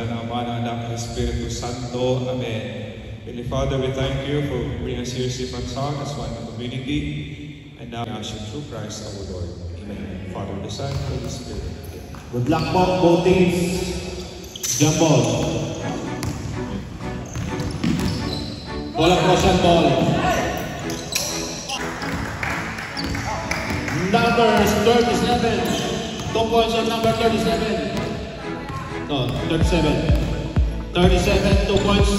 pangalan ng Ama, ng Anak, ng Espiritu Santo. Amen. Heavenly Father, we thank you for bringing us here safe and sound as one community. And now we ask you through Christ our Lord. Amen. Father, the Son, Holy Spirit. Good luck po, both teams. Jump ball. Ball across and ball. Numbers 37. 2 points on number 37. No, 37. 37, 2 points.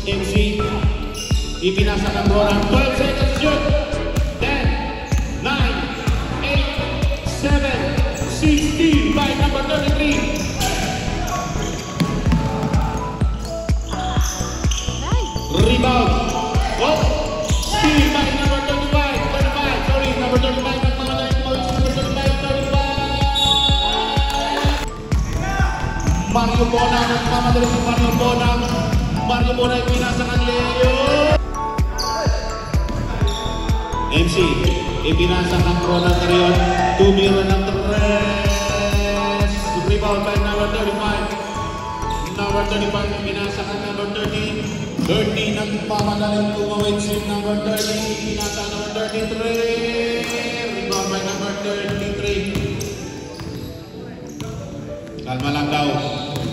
MC. Ipinasa ng Roland. 12 seconds shoot. 10, 9, 8, 7, 60 by number 33. Rebound. Oh! Steal by number 35. 35. Sorry, number 35. Nagmamalayan points. Number 35. Mario Bona. Nagmamadali si Mario Bona. Mario Bona ay pinasa kang Leo. MC. Ipinasa kang Ronald Rion. Tumira ng tres. Rebound by number 35. Number 35. Ipinasa kang number 30. 30 nagpapadaling tumawid si number 30, pinasa number 33, rebound by number 33. Kalma lang daw,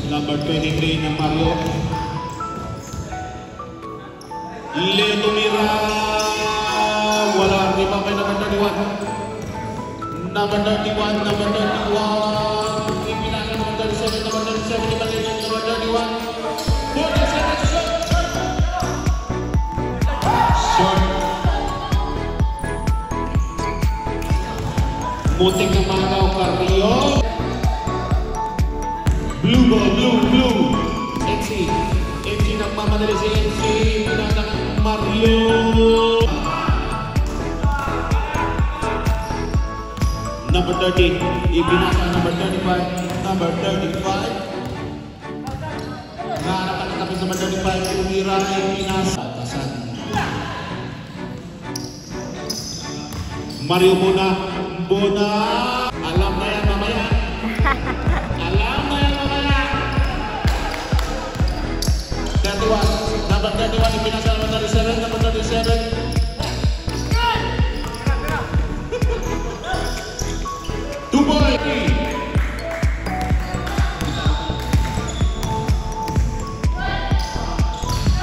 number 23 ng Mario. Leo tumira, wala, rebound by number 31. Number 31, number 31, ipinasa number 37, number 37, ibalik ng number 31. 47 shot! Mutik ng Magaw Carrillo. Blue ball, blue. MC nagmamadali si MC. Pinasa ng Mario. Number 30. Ipinasa number 35. Number 35. Naharapan ng kapit number 35. Umira na ipinasa. Mario Bona. Alam na yan mamaya. Number 31, ipinasa number 37, number 37. Tuboy!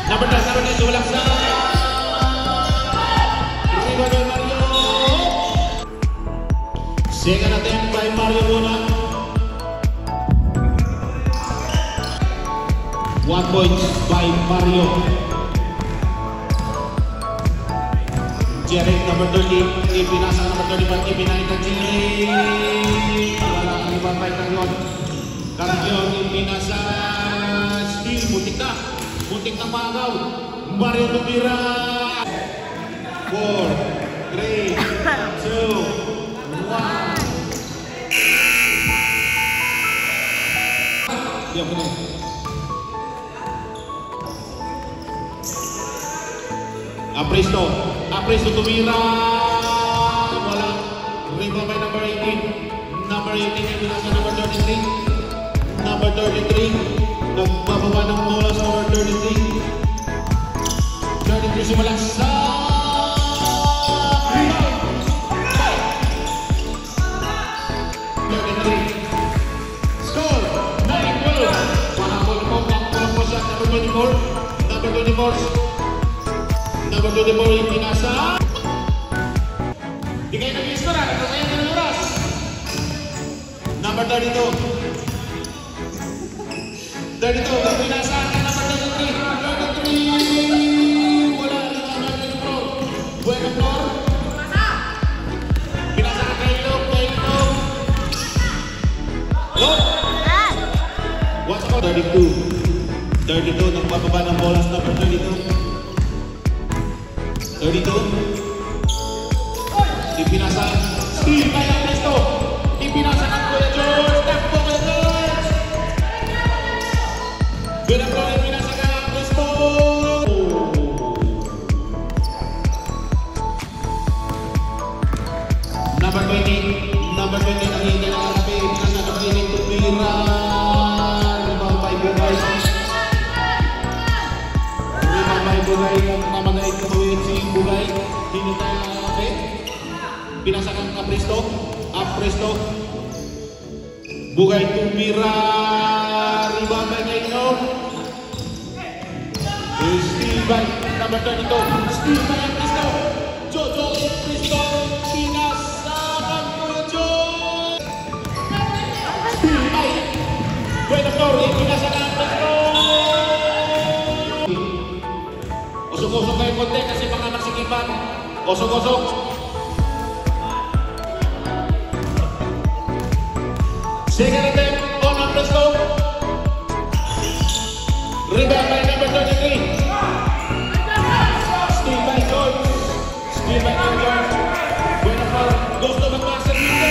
Number 10, walang sa second attempt by Mario Bona. 1 point by Mario. Jerry number 30, ipinasa number 35, ipinahin ng Jerry. Wala kang ibang by Carrion, ipinasa. Steal, muntik na Magaw. Mario tumira. 4, 3, 2, 1. Dia punya. Apresto tumira. Wala. Rebound by number 18. Number 18 yang binasa number 33. Number 33. Nagbababa ng bola sa number 33. 33 simula sa Number 24 yung pinasa. Di kayo nag-iskora, nagkasaya ng oras. Number 32. 32, yung pinasa ka number 33. 33. Wala na number 24. Bueno Flor. Pinasa ka kay Log. Log. What's about 32? 32, nagbababa ng bolas number 32. 32. Ipinasa. Steal by Apresto. Ipinasa ng Kuya George. Takbo Kuya George. Kuya George, ipinasa ka Apresto. Number 20. Number 20 nakihintay na kami. Ipinasa ng Piling Tumira. Rebound by Bukas. Bugay ang namagay katuwid si Bugay. Hinintay ang kape. Pinasakan ang Apresto. Bugay tumira. Rebound by Kaino. Steve by number 32. Steve by Apresto. Jojo Apresto. Pinasakan ko Jojo. Steve by Buena Torre. Pinasakan Apresto. Usok-usok kayo konti kasi baka nasikipan. Usok-usok. Second attempt on Apresto. Rebound by number 33. Steal by George. Buena Torre. Gusto mag-master dito.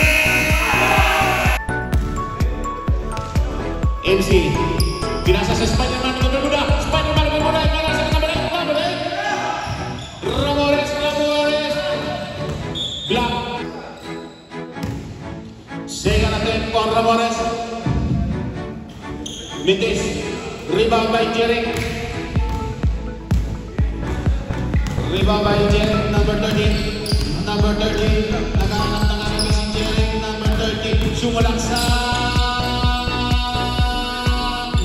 MC. Pinasa sa Spider-Man ng bermuda. Spider-Man ng bermuda. Pinasa ka naman. Ramores. Black. Second attempt on Ramores. Mitis. Rebound by Jering. Number 30. Nagahanap si Jering. Number 30. Sumalaksa.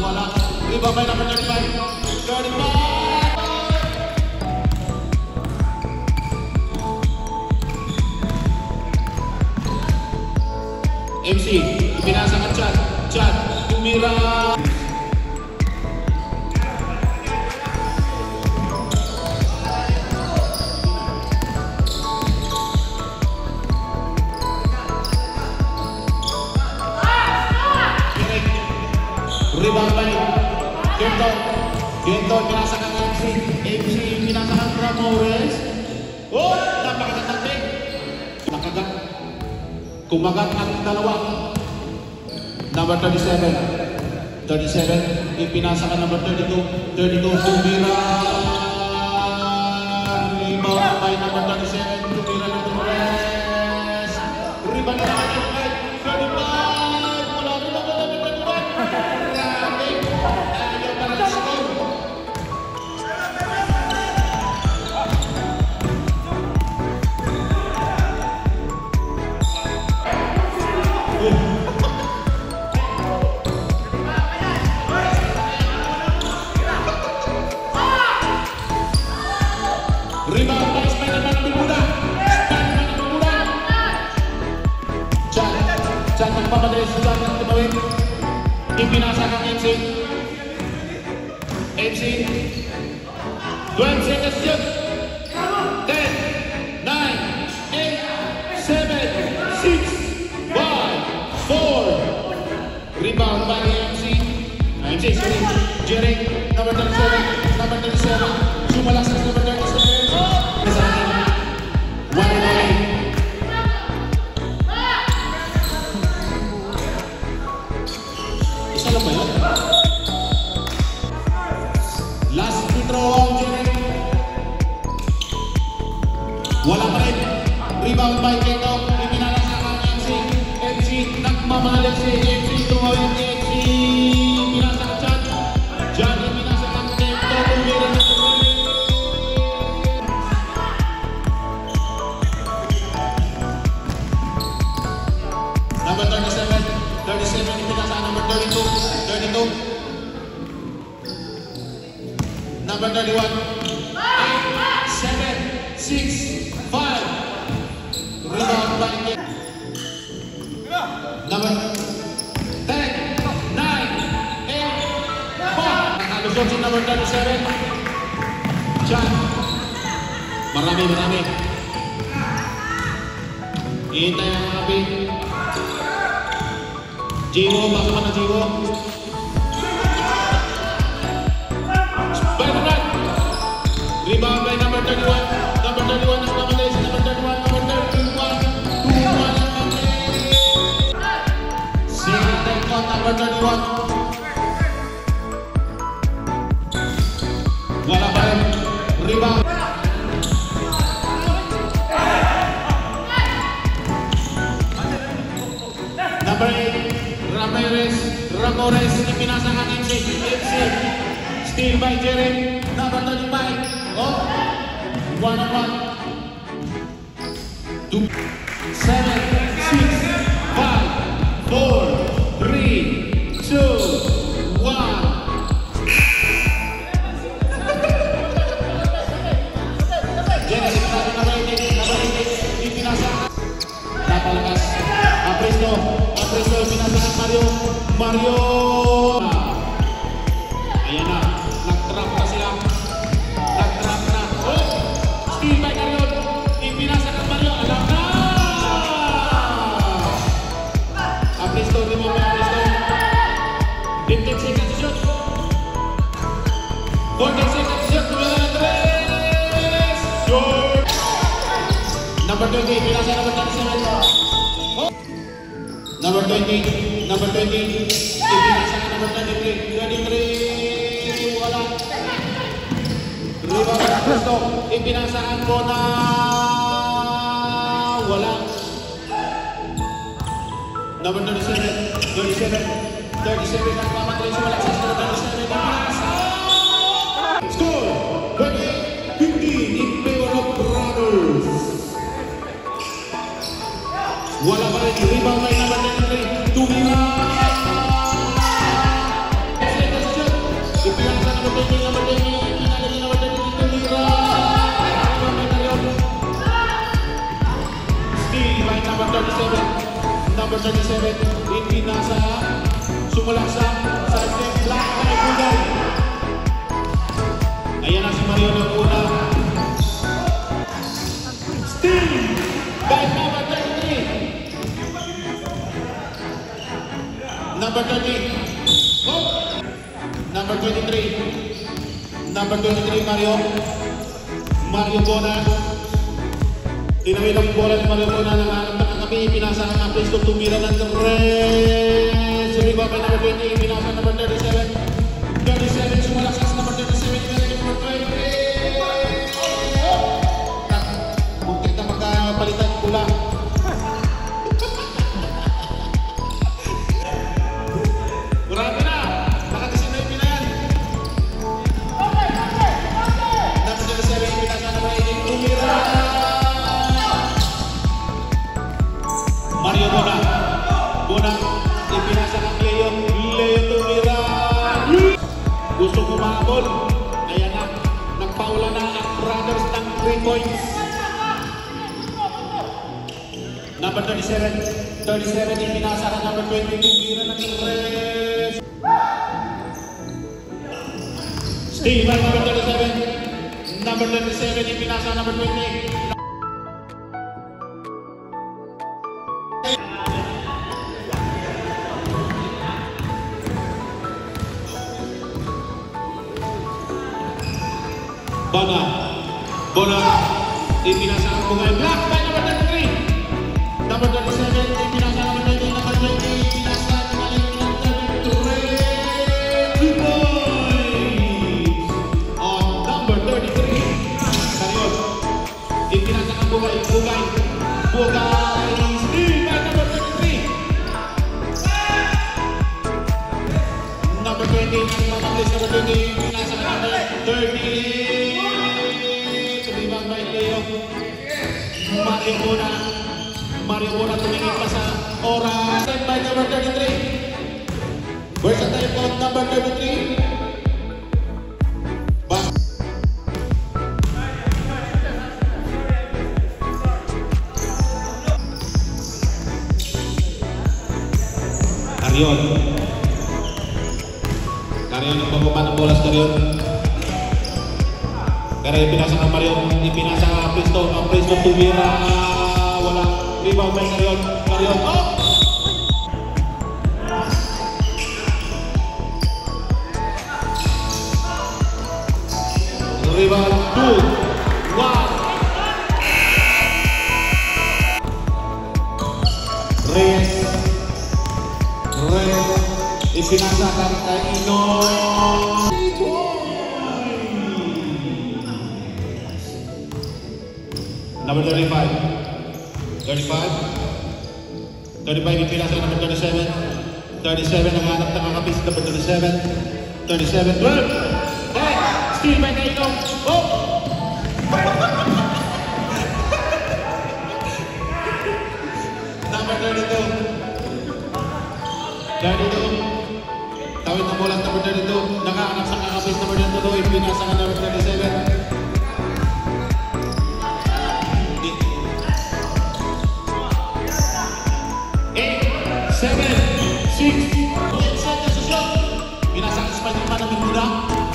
Wala. Rebound by number 35. MC, pinasa ka Chad, tumira. Rebound by Gento, pinasa ka MC, pinasa ka Ramores. Oh, napakatataktik. Nakagat. Kumagat ang dalawa. Number 37, ipinasa ka number 32, tumira. Rebound by number 37, tumira na Torres. Rebound na number 35, wala rin number 35. Rating, ayaw para na score. Rebound by Spider-Man ng bermuda. Chan magpapadalis sa Chan ng tumawin. Ipinasa kang MC. 12 seconds yun. 10, 9, 8, 7, 6, 5, 4. Rebound by MC. Jering, number 37. Sumalaksa number 37. Isa lang ba yun? Last free throw, Jering. Wala pa rin. Rebound by Keto. Ipinalasa ka ng MC. Nagmamahalan si MC. Tumawin ni MC. Pinasa ka Chan. Chan, ipinasa ka ng Keto. Tumira na number 37, ipinasa number 32. Number 31, 8, 7, 6, 5. Rebound by number 10, 9, 8, 4. Nakalusot si number 37. Chan. Marami. Hihintay ang api. Jiwo, pasok na Jiwo. Spider-Man. Rebound by number 31. Number 31 is Ramales. Number 31. 2-1 ang Ramales. Second take on number 31. Wala pa rin. Rebound. Number 8, Ramores, ipinasa ka MC. Steal by Jering, number 35. Oh, 1-on-1. 2, 7, 6, 5, 4, 3, 2, 1. Genesis natin na balikin, ipinasa. Napalakas. Apresto, ipinasa ng Mario. Ayan na, nag-trap na sila. Nag-trap na. Oh, Steve by Carion, ipinasa ng Mario. Alam na! Apresto, remove Apresto. 15 seconds to shoot. 14 seconds to shoot. Tumila ng 3. Short. Number 20, pinasa number 27. Oh. Number 20, ipinasa ka number 23. Wala. Rebound na Presto, ipinasaan ko na wala. Number 37 ang mamatay sa wala. 37 ipinasa. Score! 20-15 in favor of Brothers. Wala pa rin, rebound by number 23. Tumira! Ipinasa number 20, pinalagay number 23, tumira! Rebound by Carion. Steal by number 37, ipinasa, sumulak sa step block by Bugay. Ayan na si Mario ng una. Steal by number 33. Number 30. Oh. Number 23. Mario Bona. Tinawid ang bola ni Mario Bona. Nanganap na kami. Pinasa ng Apresto. Tumira ng 3. Suriba by number 20. Pinasa number 37. 37. Sumalakas number 37. Pinasa number 20. Muntik na magkapalitan pula. Marami na! Nakatisin na yung pinayan. Number 37, pinasa na ba yung tumira? Mario Bona, ipinasa ng Leo tumira. Gusto kumahabol. Ayan na, nagpaula na ang Brothers ng 3 points. Number 37, ipinasa ka number 20, tumira ng 3. Steve by number 37, ipinasa number 20. Bona, ipinasa ang Bugay. Black by number 33. Number 37, ipinasa number 20. Number 20, ipinasa ng 33 points on number 33. Carion, ipinasa ang Bugay. Steve by number 33. Number 20, mamabilis number 20. Ipinasa ng number 30. Mario Bona tumingin pa sa oras. By number 33. Versatile code number 33. Carion ang pababa ng bola sa Carion. Pero ipinasa ng Mario, ipinasa ang Apresto tumira. Wala. Rebound by Carion. Oh! Rebound 2, 1. Reyes. Ipinasa kay Ino. Number 35 ipinasa number 37. 37 nanghanap ng kakapis number 37. 12. Steal by Kaino. Oh! Tawid na bola number 32. Nakaanap sa kakapis number 32. Ipinasa ka number 37. 7, 6, 5 seconds to shot. Binasa ang Spider-Man ng Bermuda.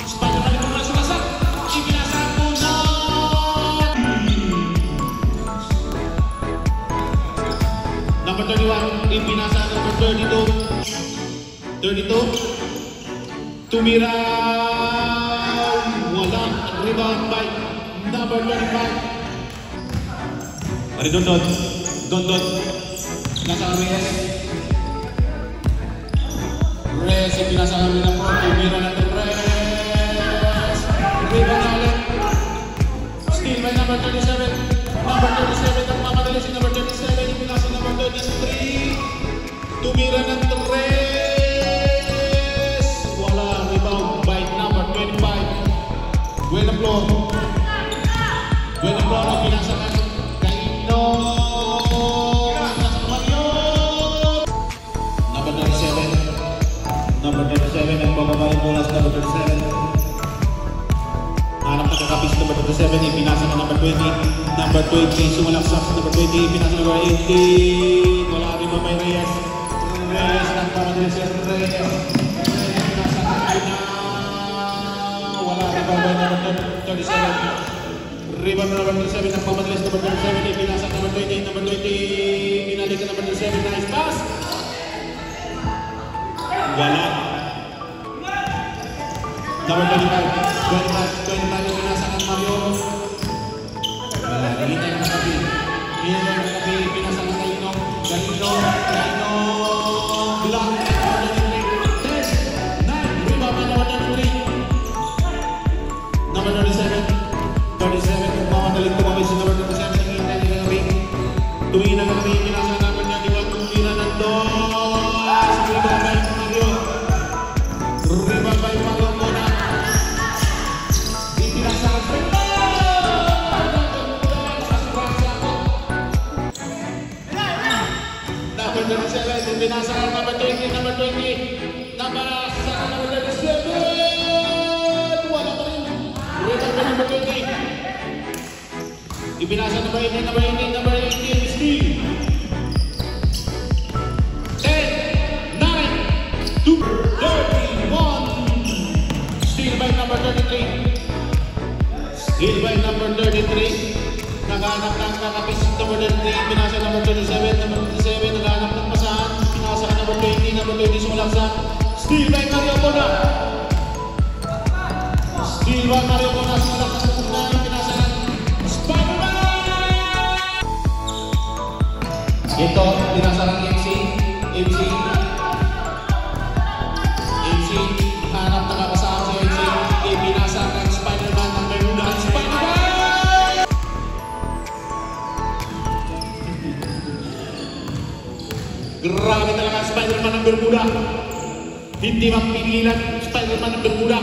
Spider-Man ng Bermuda sumasak. Ibinasa mo na. Number 31, ibinasa number 32. 32. Tumira. Wala. Rebound by number 25. Ari Dondon. Nasa Reyes. Reyes ibinasa kami ng Pro. Tumira ng Reyes. Rebound na ulit. Steal by number 37. Number 37 ang mamadali si number 37. Ibinasa number 33. Tumira ng Reyes. Wala. Rebound by number 25. Buena Flor. Ibinasa ka. Kaino. Number 37 ang bababa yung bola sa number 37. Hanap na kakapis number 37, ipinasa na number 20. Number 20, sumalaksak sa number 20, ipinasa number 18. Wala rin ba may Reyes? Reyes, nagpamadali si Reyes. Ipinasa na na. Wala rin ba may number 37. Rebound na number 37, nagpamadali si number 37, ipinasa na number 20. Number 20, pinalik na number 37, nice pass. Wala. Number 25 yung pinasakan Mario. Wala. Hinintay ng kapi. Pinasakan Galino. Block. 10, 9. Rebound by number 33. Number 37. Kung mamadaling tumawid si number 37. Hinintay ng kapi. Tumingin ng kapi. Pinasakan number 31. Tumira ng dos. Rebound by Mario. Rebound by Mario muna. Ipinasa ang number 37. Ipinasa ang number 20. Number 27. Wala pa rin. Rebound by number 20. Ipinasa number 18. Steal. 31. Steal by number 33. Naghanap ng kakapis number 33. Pinasa number 37. Number 37. Naghanap ng pasahan. Pinasa ka number 20. Number 20 sumalaksak. Steal by Mario Bona. Sumalaksak sa puna. Pinasa ng Spider-Man. Ito, pinasa ng MC. Hanap na kapasahan si MC. Ibinasa ng Spider-Man ng Bermuda. Spider-Man! Grabe talaga ang Spider-Man ng Bermuda. Hindi mapigilan Spider-Man ng Bermuda.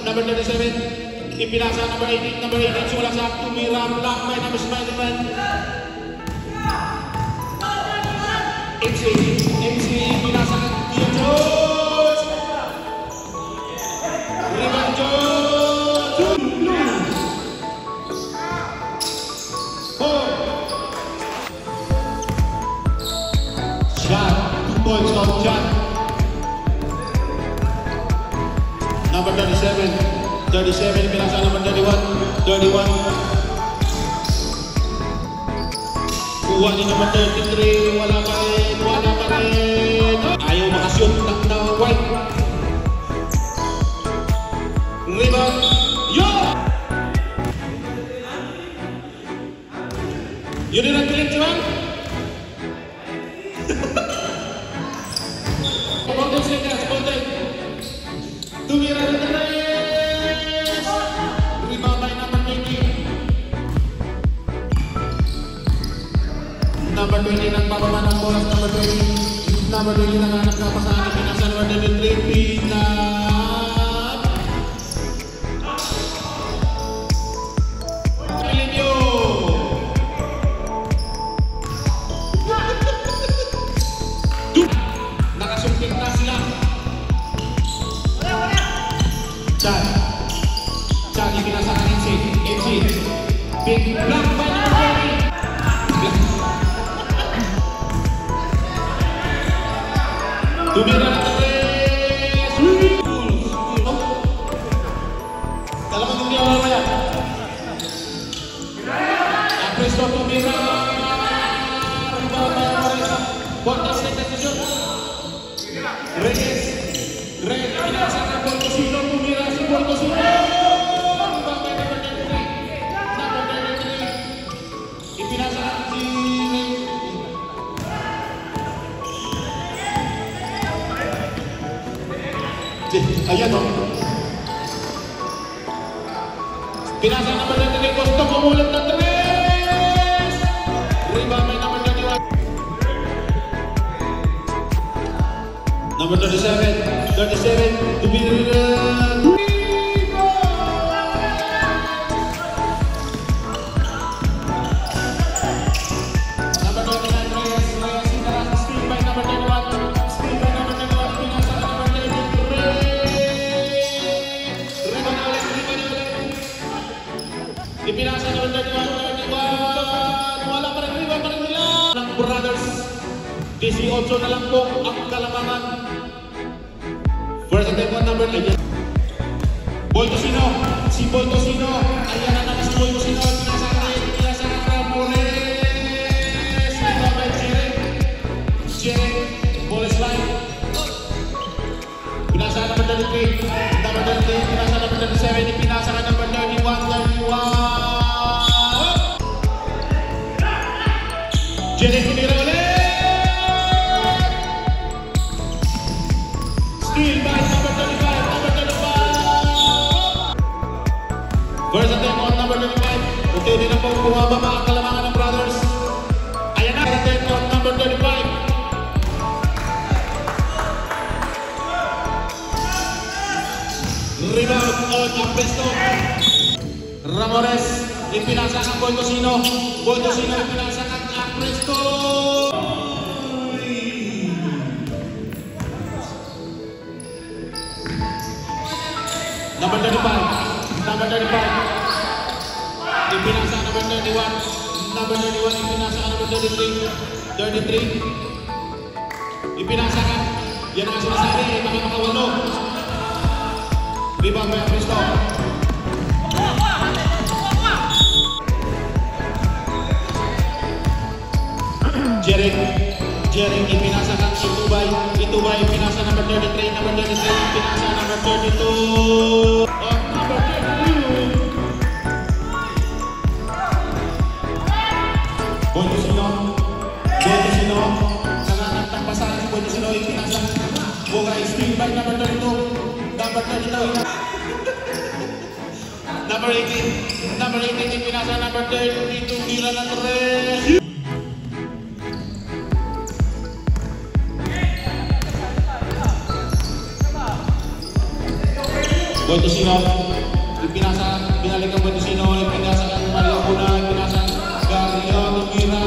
Number 37. Ibinasa number 18. Number 18. Sumalaksak. Tumira. Block by number Spider-Man. MC. Ibinasa ng Diego. Number 37 pinasa number 31. Kuha ni number 33, wala pa rin. Ayaw makashoot ng white. Rebound. Yun din ang click, diba? Konten seconds. Tumira ng Reyes. Rebound by number 20. Number 20 ng pababa ng bola sa number 20. Number 20 nanghanap na pasahan. Pinasa number 23. Chan ipinasakan MC. Big block by number 20. Tumira na tres. Talagang hindi ako mamaya. Presto tumira. Contested decision. Reyes ipinasakan Bortosino. Tumira si Bortosino. Ipinasakan si ayan o. Pinasa number 23, gusto kumulit na 3! Rebound by number 31. Number 37 to be ipinasa number 31, wala pa rin riba pa rin nila ng Brothers. 18 na lang po ang kalamangan. First attempt on number 9. Bortosino, si Bortosino, ayan na naman si Bortosino, pinasa ng Ramores, riba by Jerek, Boles line. Pinasa number 33, pinasa number 37, pinasa ka number 31. Jerek tumira ulit! Steal by number 35. First attempt on number 35. Unti-unti na po bumababa ang kalamangan ng Brothers. Ayan na, attempt on number 35. Rebound on Apresto. Ramores, ipinasa ng Bortosino. Bortosino ipinasa ng Apresto. Number 35. Ipinasa number 31. Number 31 ipinasa number 33. Ipinasa ka. Yan ang sinasabi, makakawalo. Rebound by Apresto. Jerek ipinasa ng Itubay ipinasa number 33, ipinasa number 32. Number 32. Bortosino. Nanganap pasahan si Bortosino, ipinasa Bogay, steal by number 32. Number 32. Number 18 ipinasa number 32, tira na 3. Bortosino, binalik ang Bortosino, ipinasa ang Mario Cuna, ipinasa ang Gario, tumira,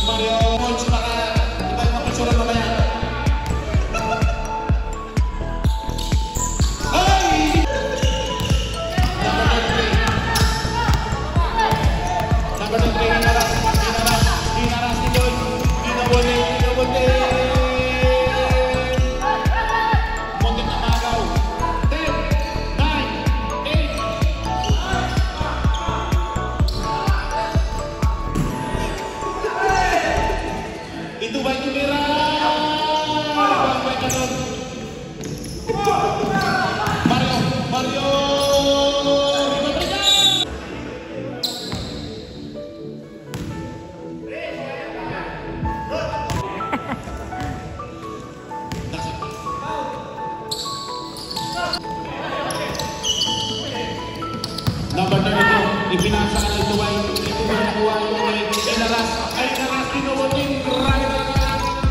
Mario, points para iba yung mapitsura mamaya. Hey! Number 23, Dinaras, Dinawole. Itubay tumira. Bangkay kanon. Mario. Number 32, ipinasa ka ng Itubay nakuha yung Dinaras, tinubutin,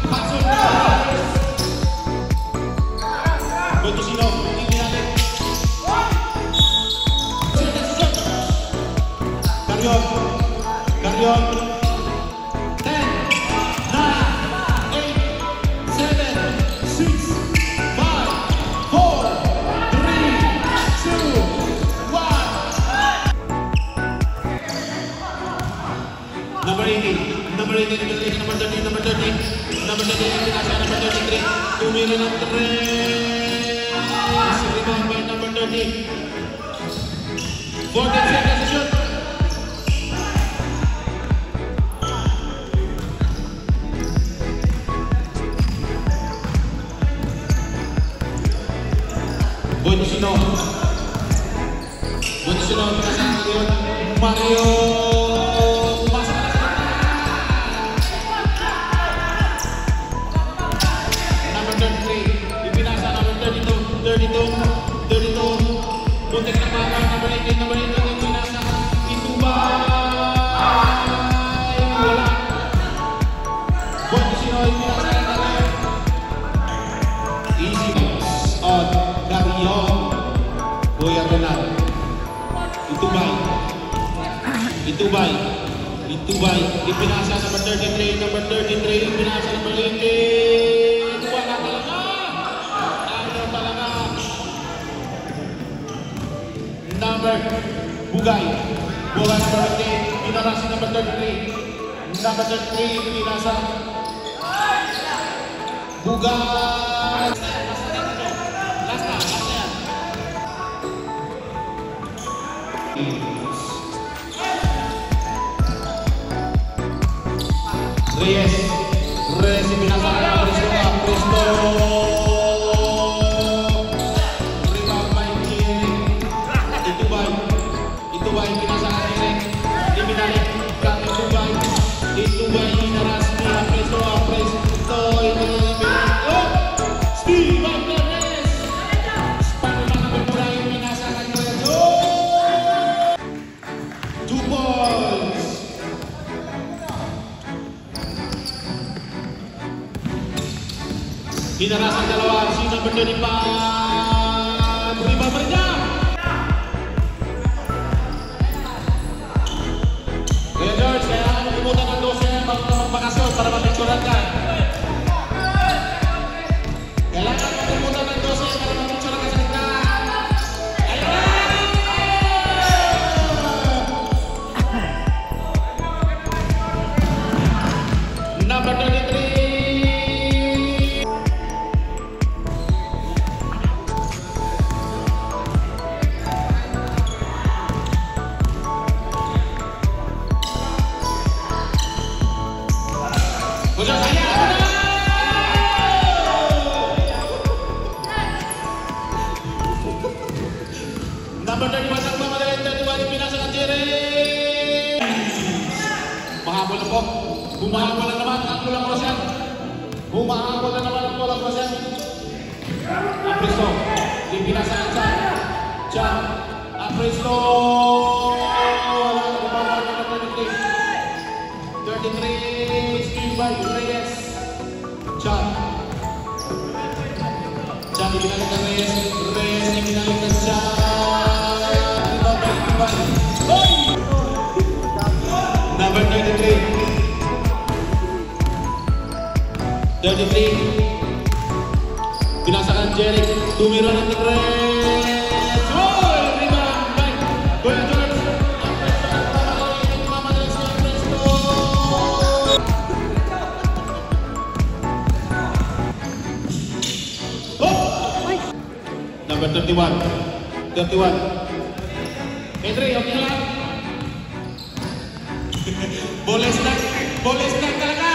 pasok na Bortosino, ibinalik. Garion. 10, 9, 8, 7, 6, 5, 4, tumira ng 3. Rebound by number 30. 14 seconds to shoot. Bunsino, pinasang ngayon, Mario, pumasok na sa number 33, ipinasa number 32, buntik na mga number 18, ipinasa, Itubay, wala, Bunsino, ipinasa na tayo, easy box, on, Carrion, Kuya Renan, Itubay, ipinasa number 33, ipinasa number 18, wala talaga, ayaw talaga, number Bugay number 15, pinarasa number 33, ipinasa, Bugay, Reyes ipinasa ng Cristo, rebound by Kiring, Itubay ipinasa ng Kiring, ibinalik kang Itubay inaras niya, Cristo, ibinalik, Steve Reyes, paano lang ang pagmula yung pinasa ng Cristo, 2 points. Hinaras ang dalawa, si number 25, rebound pa rin niya. Kaya George, kailangan mo pumunta ng 12 magpakasyon para mapicturan ka. Kailangan mo pumunta ng 12 para mapicturan ka sa kita. Number 33. Number 31 ang mamadali, 31 pinasa ng Jerry. Mahabol na po. Humahabol na naman ang Kulang Rosyan. Apristo, pinasa ng Chan. Apristo. Wala na kumabal na 33. Steve by Reyes. Chan ibinalik ng Reyes ibinalik ng Chan. Number 33, pinasa kan Jeric, tumira ng Tigres. Oh, rebound by Kuya George. Number 31. Pedri, okay na lang. Boles lang talaga.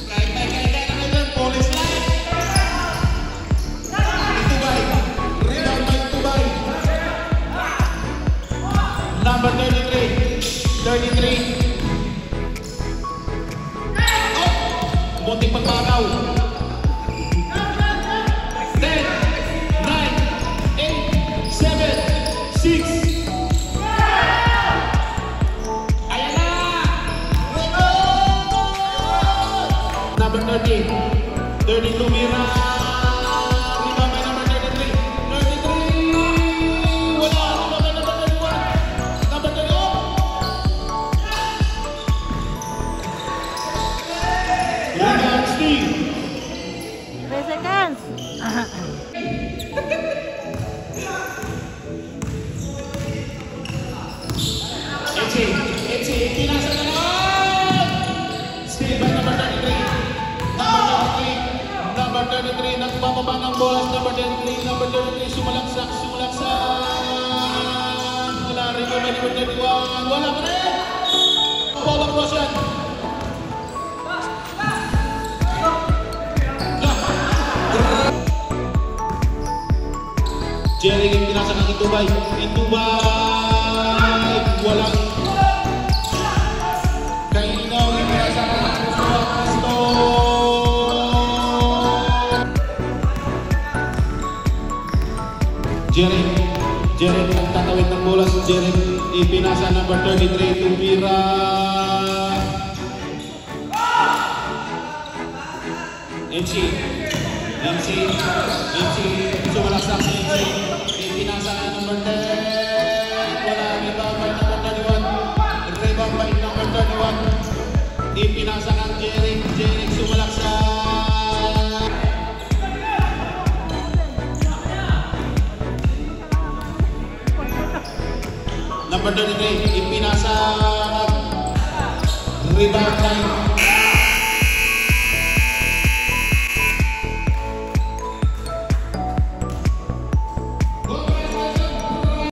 Kahit na ito, boles lang. Itubay, rebound by Itubay. Number 33. Oh, munting pagpagaw. 10, 9, 8, 7, 6. Ayan na! Number 30. 32 Mira. Rebound by number 33. 33. Wala. Rebound by number 31. Number 30. Rebound Steve. 3 seconds. Pinasa na naman! Steve by number 33. Number 33, nagbababa ng bola sa number 33, number 33, sumalaksak. Wala rin yung number 31, wala pa rin! Ball across yan. Jerry yung pinasa ng Itubay, walang Kainaw yung pinasa ng Castro. Jerry nagtatawid ng bola sa Jerry, ipinasa number 33, tumira. MC, sumalaksak si MC, ipinasa number 10, wala, rebound by number 31, ipinasa ng Jerry, sumalaksak. Number 33, ipinasa, rebound by